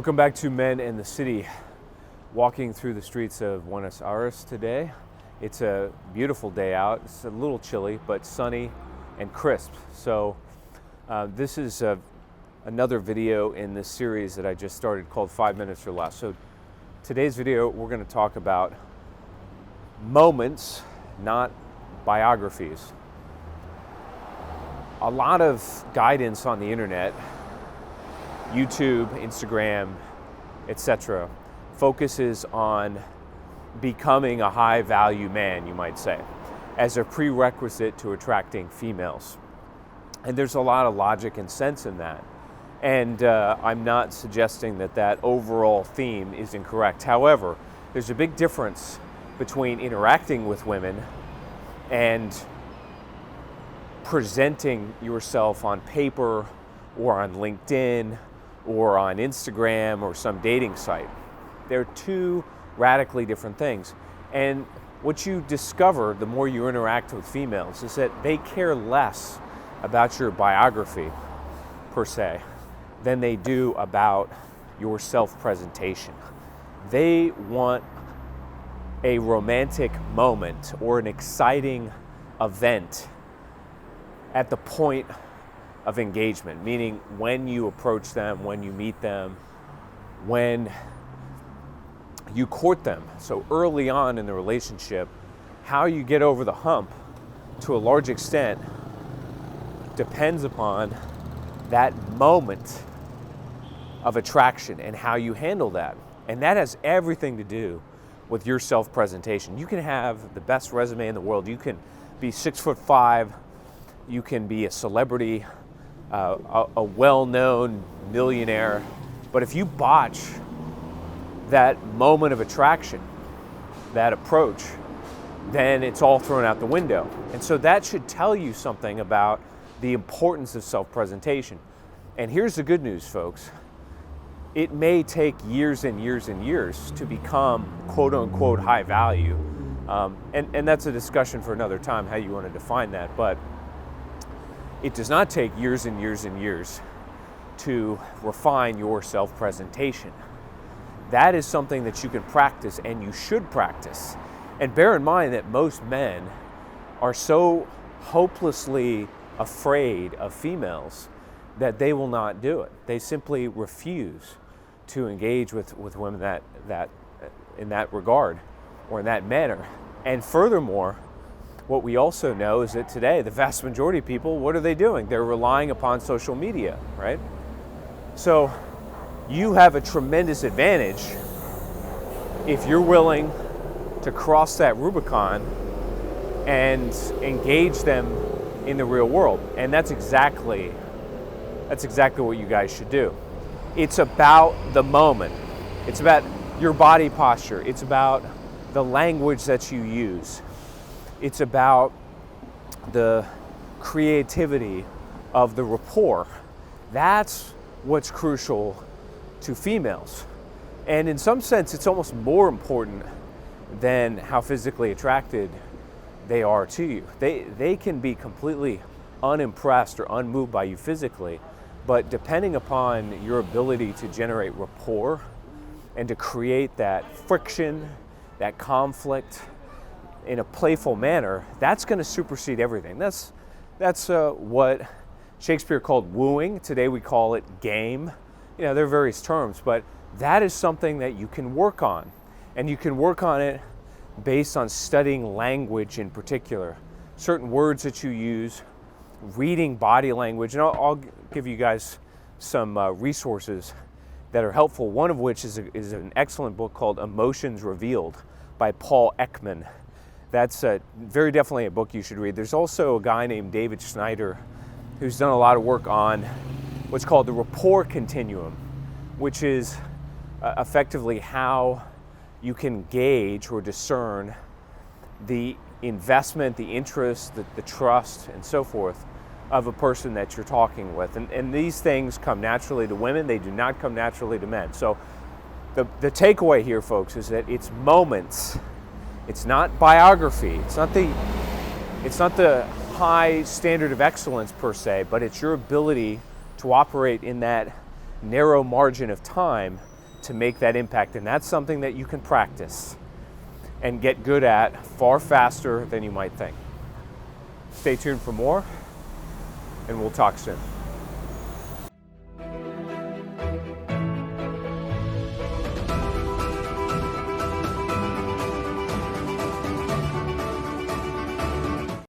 Welcome back to Men in the City. Walking through the streets of Buenos Aires today. It's a beautiful day out. It's a little chilly, but sunny and crisp. So this is another video in this series that I just started called 5 Minutes or Less. So today's video, we're going to talk about moments, not biographies. A lot of guidance on the internet, YouTube, Instagram, etc., focuses on becoming a high-value man, you might say, as a prerequisite to attracting females. And there's a lot of logic and sense in that. And I'm not suggesting that that overall theme is incorrect. However, there's a big difference between interacting with women and presenting yourself on paper or on LinkedIn or on Instagram or some dating site. They're two radically different things. And what you discover the more you interact with females is that they care less about your biography, per se, than they do about your self-presentation. They want a romantic moment or an exciting event at the point of engagement, meaning when you approach them, when you meet them, when you court them. So early on in the relationship, how you get over the hump to a large extent depends upon that moment of attraction and how you handle that. And that has everything to do with your self-presentation. You can have the best resume in the world. You can be 6'5", you can be a celebrity, a well-known millionaire, but if you botch that moment of attraction, that approach, then it's all thrown out the window. And so that should tell you something about the importance of self-presentation. And here's the good news, folks. It may take years and years and years to become quote-unquote high value. And that's a discussion for another time, how you want to define that. But it does not take years and years and years to refine your self-presentation. That is something that you can practice and you should practice. And bear in mind that most men are so hopelessly afraid of females that they will not do it. They simply refuse to engage with women that in that regard or in that manner. And furthermore, what we also know is that today, the vast majority of people, what are they doing? They're relying upon social media, right? So you have a tremendous advantage if you're willing to cross that Rubicon and engage them in the real world. And that's exactly what you guys should do. It's about the moment. It's about your body posture. It's about the language that you use. It's about the creativity of the rapport. That's what's crucial to females. And in some sense, it's almost more important than how physically attracted they are to you. They can be completely unimpressed or unmoved by you physically, but depending upon your ability to generate rapport and to create that friction, that conflict in a playful manner, that's going to supersede everything. That's what Shakespeare called wooing. Today we call it game. You know, there are various terms, but that is something that you can work on. And you can work on it based on studying language in particular, certain words that you use, reading body language. And I'll give you guys some resources that are helpful, one of which is an excellent book called Emotions Revealed by Paul Ekman. That's very definitely a book you should read. There's also a guy named David Snyder who's done a lot of work on what's called the rapport continuum, which is effectively how you can gauge or discern the investment, the interest, the trust, and so forth of a person that you're talking with. And these things come naturally to women. They do not come naturally to men. So the takeaway here, folks, is that it's moments. It's not biography. It's not the high standard of excellence per se, but it's your ability to operate in that narrow margin of time to make that impact. And that's something that you can practice and get good at far faster than you might think. Stay tuned for more, and we'll talk soon.